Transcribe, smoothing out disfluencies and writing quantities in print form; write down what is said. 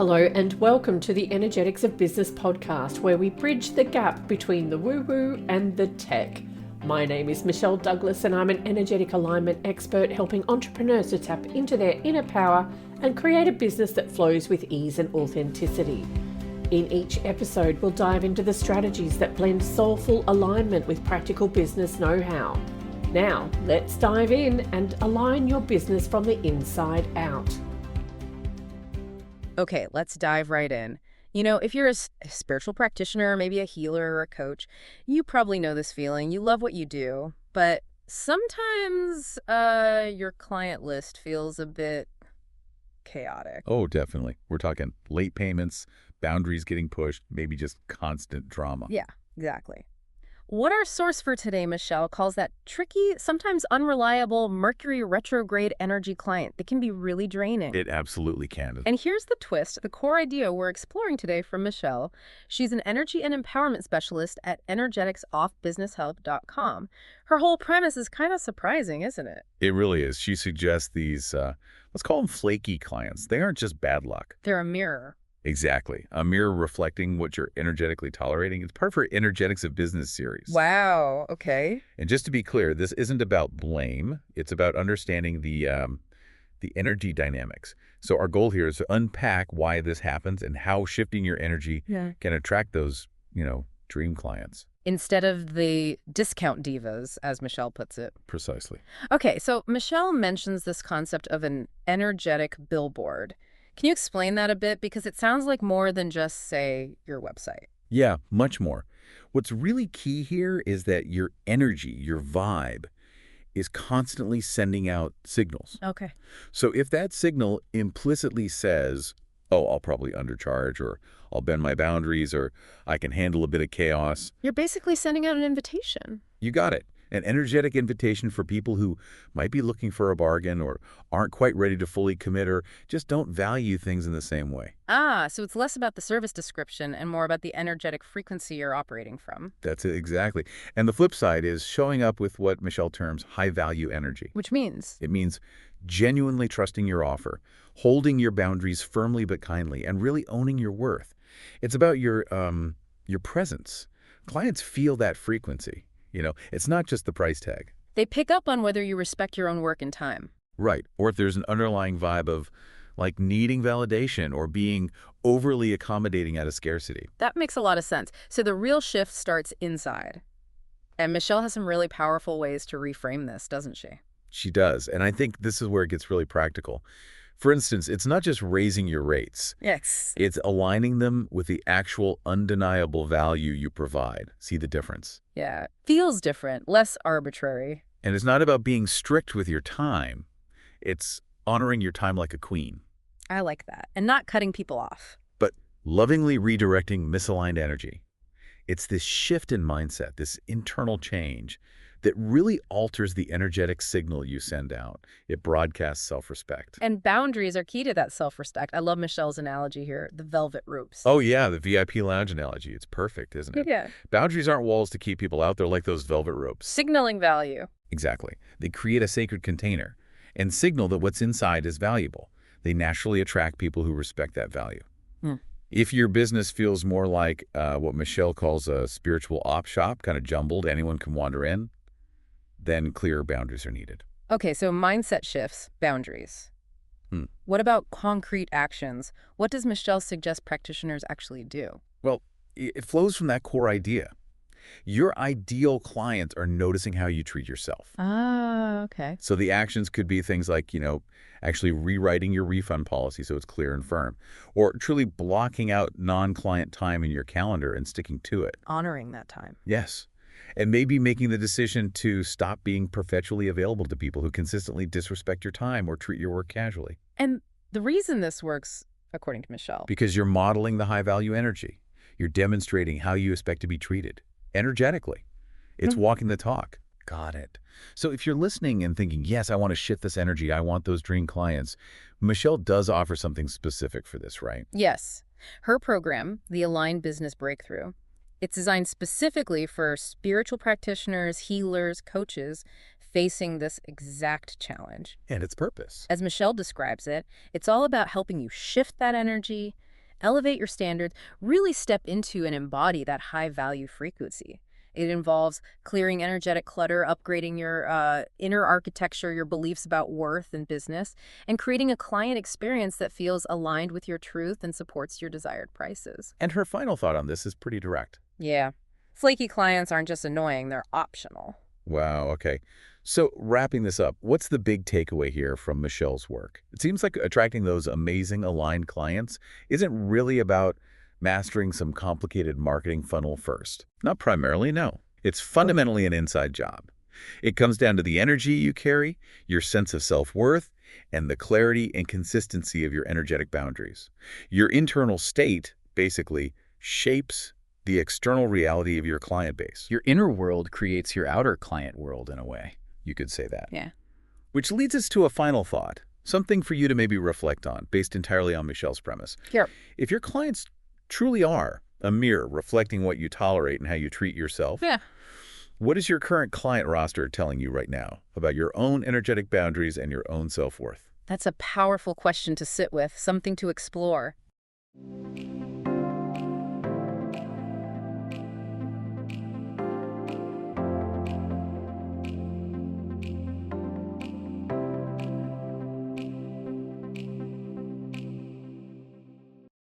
Hello and welcome to the Energetics of Business podcast, where we bridge the gap between the woo-woo and the tech. My name is Michelle Douglas and I'm an energetic alignment expert helping entrepreneurs to tap into their inner power and create a business that flows with ease and authenticity. In each episode, we'll dive into the strategies that blend soulful alignment with practical business know-how. Now, let's dive in and align your business from the inside out. Okay, let's dive right in. If you're a spiritual practitioner, maybe a healer or a coach, you probably know this feeling. You love what you do, but sometimes your client list feels a bit chaotic. Oh, definitely. We're talking late payments, boundaries getting pushed, maybe just constant drama. Yeah, exactly. What our source for today, Michelle, calls that tricky, sometimes unreliable Mercury Retrograde energy client that can be really draining. It absolutely can. And here's the twist, the core idea we're exploring today from Michelle. She's an energy and empowerment specialist at energeticsoffbusinesshub.com. Her whole premise is kind of surprising, isn't it? It really is. She suggests these, let's call them flaky clients. They aren't just bad luck. They're a mirror. Exactly. A mirror reflecting what you're energetically tolerating. It's part of her Energetics of Business series. Wow. Okay. And just to be clear, this isn't about blame. It's about understanding the energy dynamics. So our goal here is to unpack why this happens and how shifting your energy can attract those, dream clients. Instead of the discount divas, as Michelle puts it. Precisely. Okay, so Michelle mentions this concept of an energetic billboard. Can you explain that a bit? Because it sounds like more than just, say, your website. Yeah, much more. What's really key here is that your energy, your vibe, is constantly sending out signals. Okay. So if that signal implicitly says, oh, I'll probably undercharge, or I'll bend my boundaries, or I can handle a bit of chaos. You're basically sending out an invitation. You got it. An energetic invitation for people who might be looking for a bargain or aren't quite ready to fully commit or just don't value things in the same way. Ah, so it's less about the service description and more about the energetic frequency you're operating from. That's it, exactly. And the flip side is showing up with what Michelle terms high-value energy. Which means? It means genuinely trusting your offer, holding your boundaries firmly but kindly, and really owning your worth. It's about your presence. Clients feel that frequency. It's not just the price tag. They pick up on whether you respect your own work and time. Right. Or if there's an underlying vibe of needing validation or being overly accommodating out of scarcity. That makes a lot of sense. So the real shift starts inside. And Michelle has some really powerful ways to reframe this, doesn't she? She does. And I think this is where it gets really practical. For instance, it's not just raising your rates. Yes. It's aligning them with the actual undeniable value you provide. See the difference? Yeah. Feels different, less arbitrary. And it's not about being strict with your time. It's honoring your time like a queen. I like that. And not cutting people off. But lovingly redirecting misaligned energy. It's this shift in mindset, this internal change that really alters the energetic signal you send out. It broadcasts self-respect. And boundaries are key to that self-respect. I love Michelle's analogy here, the velvet ropes. Oh, yeah, the VIP lounge analogy. It's perfect, isn't it? Yeah. Boundaries aren't walls to keep people out. They're like those velvet ropes. Signaling value. Exactly. They create a sacred container and signal that what's inside is valuable. They naturally attract people who respect that value. If your business feels more like what Michelle calls a spiritual op shop, kind of jumbled, anyone can wander in, then clear boundaries are needed. Okay, so mindset shifts, boundaries. What about concrete actions? What does Michelle suggest practitioners actually do? Well, it flows from that core idea. Your ideal clients are noticing how you treat yourself. Ah, okay. So the actions could be things like, actually rewriting your refund policy so it's clear and firm, or truly blocking out non-client time in your calendar and sticking to it. Honoring that time. Yes. And maybe making the decision to stop being perpetually available to people who consistently disrespect your time or treat your work casually. And the reason this works, according to Michelle, Because you're modeling the high-value energy. You're demonstrating how you expect to be treated, energetically. It's walking the talk. Got it. So if you're listening and thinking, yes, I want to shift this energy, I want those dream clients, Michelle does offer something specific for this, right? Yes. Her program, the Aligned Business Breakthrough, it's designed specifically for spiritual practitioners, healers, coaches facing this exact challenge. And its purpose. As Michelle describes it, it's all about helping you shift that energy, elevate your standards, really step into and embody that high-value frequency. It involves clearing energetic clutter, upgrading your inner architecture, your beliefs about worth and business, and creating a client experience that feels aligned with your truth and supports your desired prices. And her final thought on this is pretty direct. Yeah. Flaky clients aren't just annoying, they're optional. Wow, okay. So wrapping this up, what's the big takeaway here from Michelle's work? It seems like attracting those amazing aligned clients isn't really about mastering some complicated marketing funnel first. Not primarily, no. It's fundamentally an inside job. It comes down to the energy you carry, your sense of self-worth, and the clarity and consistency of your energetic boundaries. Your internal state, basically, shapes the external reality of your client base. Your inner world creates your outer client world in a way. You could say that. Yeah. Which leads us to a final thought, something for you to maybe reflect on, based entirely on Michelle's premise. Here. If your clients truly are a mirror reflecting what you tolerate and how you treat yourself, Yeah. what is your current client roster telling you right now about your own energetic boundaries and your own self-worth? That's a powerful question to sit with, something to explore.